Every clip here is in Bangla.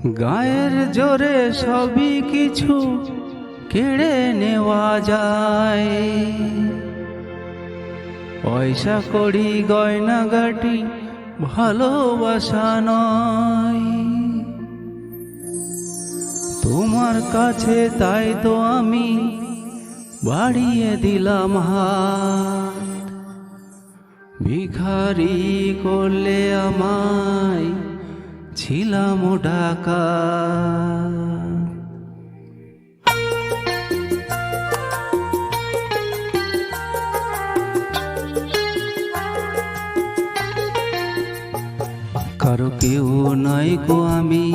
গায়ের জোরে সবই কিছু কেড়ে নেওয়া যায়, পয়সা কড়ি গয়নাগাটি ভালোবাসা নয়। তোমার কাছে তাই তো আমি বাড়িয়ে দিলাম হাত, ভিখারি করলে আমায় ছিলাম ডাকাত। কারো কেউ নয় গো আমি,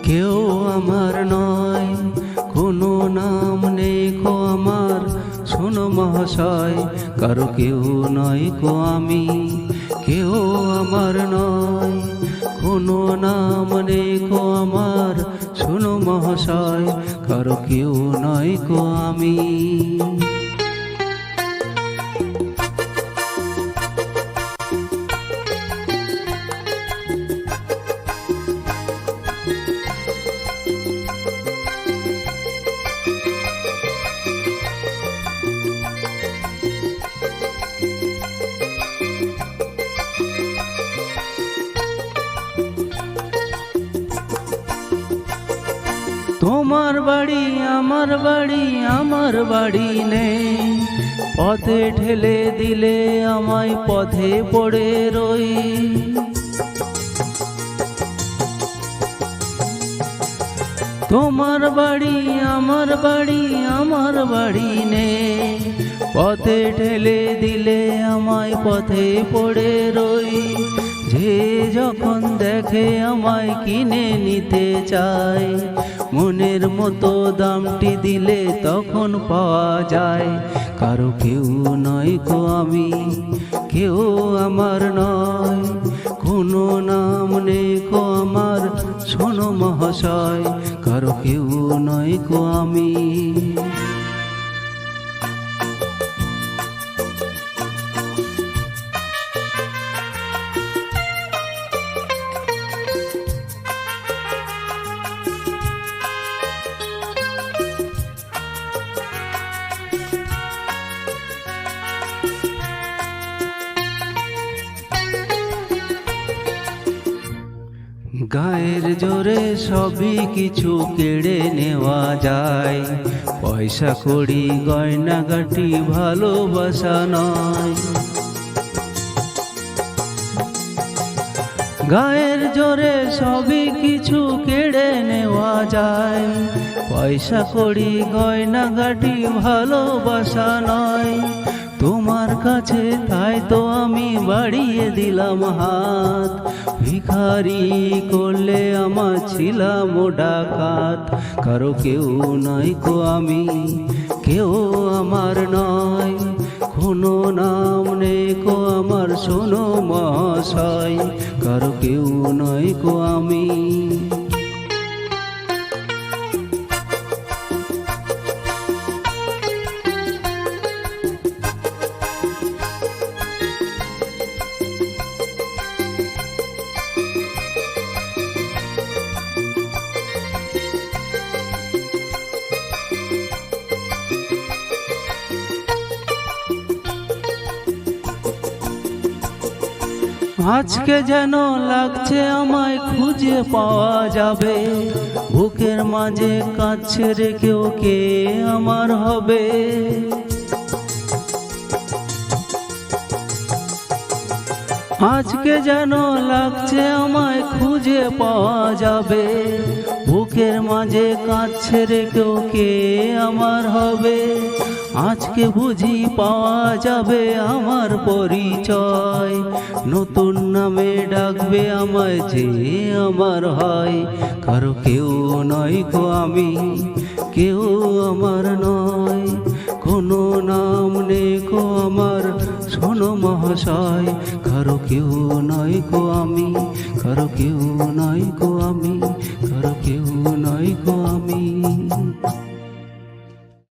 কেউ আমার নয়, কোনো নাম নেই গো আমার, শোনো মহাশয়। কারো কেউ নয় গো আমি, কেউ আমার নয়, কোনো নাম নেই গো আমার, শোনো মহাশয়। কারো কেউ নয় গো আমি। তোমার বাড়ি আমার বাড়ি, আমার বাড়ি নেই, পথে ঠেলে দিলে আমায় পথে পড়ে রই। তোমার বাড়ি আমার বাড়ি, আমার বাড়ি নেই, পথে ঠেলে দিলে আমায় পথে পড়ে রই। যে যখন দেখে আমায় কিনে নিতে চায়, মনের মতো দামটি দিলে তখন পাওয়া যায়। কারো কেউ নয় গো আমি, কেউ আমার নয়, কোনো নাম নেই গো আমার, শোনো মহাশয়। কারো কেউ নয় গো আমি। গায়ের জোরে সবই কিছু কেড়ে নেওয়া যায়, পয়সা কড়ি গয়নাগাটি ভালোবাসা নয়। গায়ের জোরে সবই কিছু কেড়ে নেওয়া যায়, পয়সা কড়ি গয়নাগাটি ভালোবাসা নয়। তোমার কাছে তাই তো আমি বাড়িয়ে দিলাম হাত, ভিখারি করলে আমার ছিলাম ডাকাত। কারো কেউ নয় গো আমি, কেউ আমার নয়, কোনো নাম নেই গো আমার, শোনো মহাশয়। কারো কেউ নয় গো আমি। আজকে যেন লাগছে আমায় খুঁজে পাওয়া যাবে, বুকের মাঝে কাছে রেখেও কে আমার হবে। আজকে যেন লাগছে আমায় খুঁজে পাওয়া যাবে, বুকের মাঝে কাছে রেখেও কে আমার হবে। আজকে বুঝি পাওয়া যাবে আমার পরিচয়, নতুন নামে ডাকবে আমায় যে আমার হয়। কারো কেউ নয় গো আমি, কেউ আমার নয়, কোনো নাম নেই গো আমার, শোনো মহাশয়। কারো কেউ নয় গো আমি, কারো কেউ নয় গো আমি, কারো কেউ নয় গো আমি।